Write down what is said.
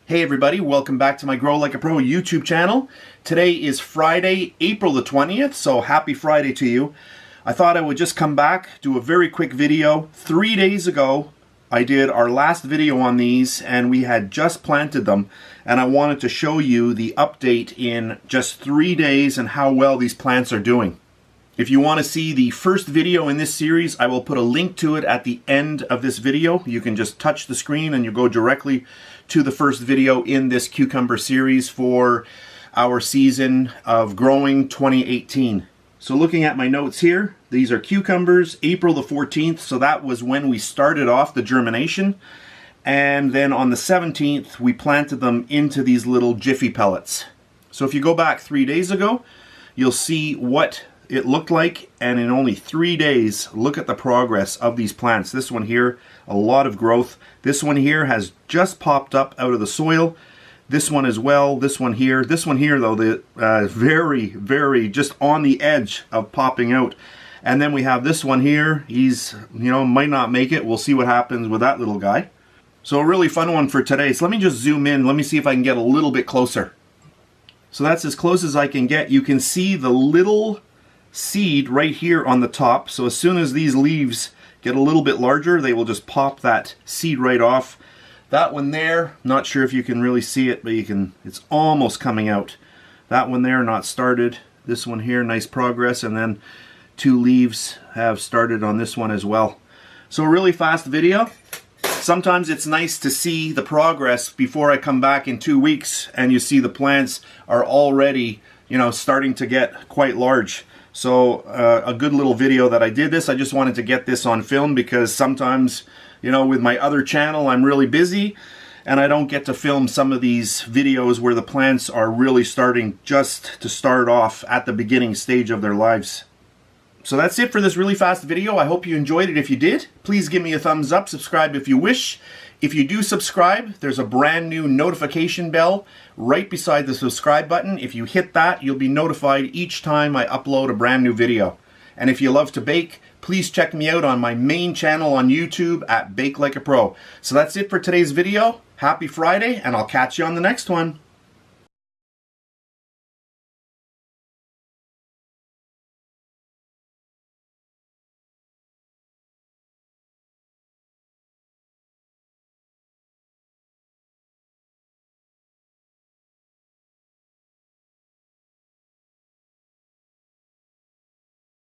Hey everybody, welcome back to my Grow Like a Pro YouTube channel. Today is Friday, April the 20th, so happy Friday to you. I thought I would just come back, do a very quick video. 3 days ago, I did our last video on these and we had just planted them, and I wanted to show you the update in just 3 days and how well these plants are doing. If you want to see the first video in this series, I will put a link to it at the end of this video. You can just touch the screen and you go directly to the first video in this cucumber series for our season of growing 2018. So looking at my notes here, these are cucumbers, April the 14th, so that was when we started off the germination. And then on the 17th, we planted them into these little Jiffy pellets. So if you go back 3 days ago, you'll see what it looked like, and in only 3 days, look at the progress of these plants. This one here, a lot of growth. This one here has just popped up out of the soil. This one as well, this one here. This one here though, the very just on the edge of popping out. And then we have this one here. He's, might not make it. We'll see what happens with that little guy. So a really fun one for today. So let me just zoom in. Let me see if I can get a little bit closer. So that's as close as I can get. You can see the little seed right here on the top. So as soon as these leaves get a little bit larger, they will just pop that seed right off. That one there, not sure if you can really see it, but you can, it's almost coming out. That one there, not started. This one here, nice progress, and then 2 leaves have started on this one as well. So a really fast video. Sometimes it's nice to see the progress before I come back in 2 weeks and you see the plants are already, starting to get quite large. So a good little video that I did this. I just wanted to get this on film because sometimes, with my other channel, I'm really busy and I don't get to film some of these videos where the plants are really starting just to start off at the beginning stage of their lives. So that's it for this really fast video. I hope you enjoyed it. If you did, please give me a thumbs up, subscribe if you wish. If you do subscribe, there's a brand new notification bell right beside the subscribe button. If you hit that, you'll be notified each time I upload a brand new video. And if you love to bake, please check me out on my main channel on YouTube at Bake Like a Pro. So that's it for today's video. Happy Friday, and I'll catch you on the next one.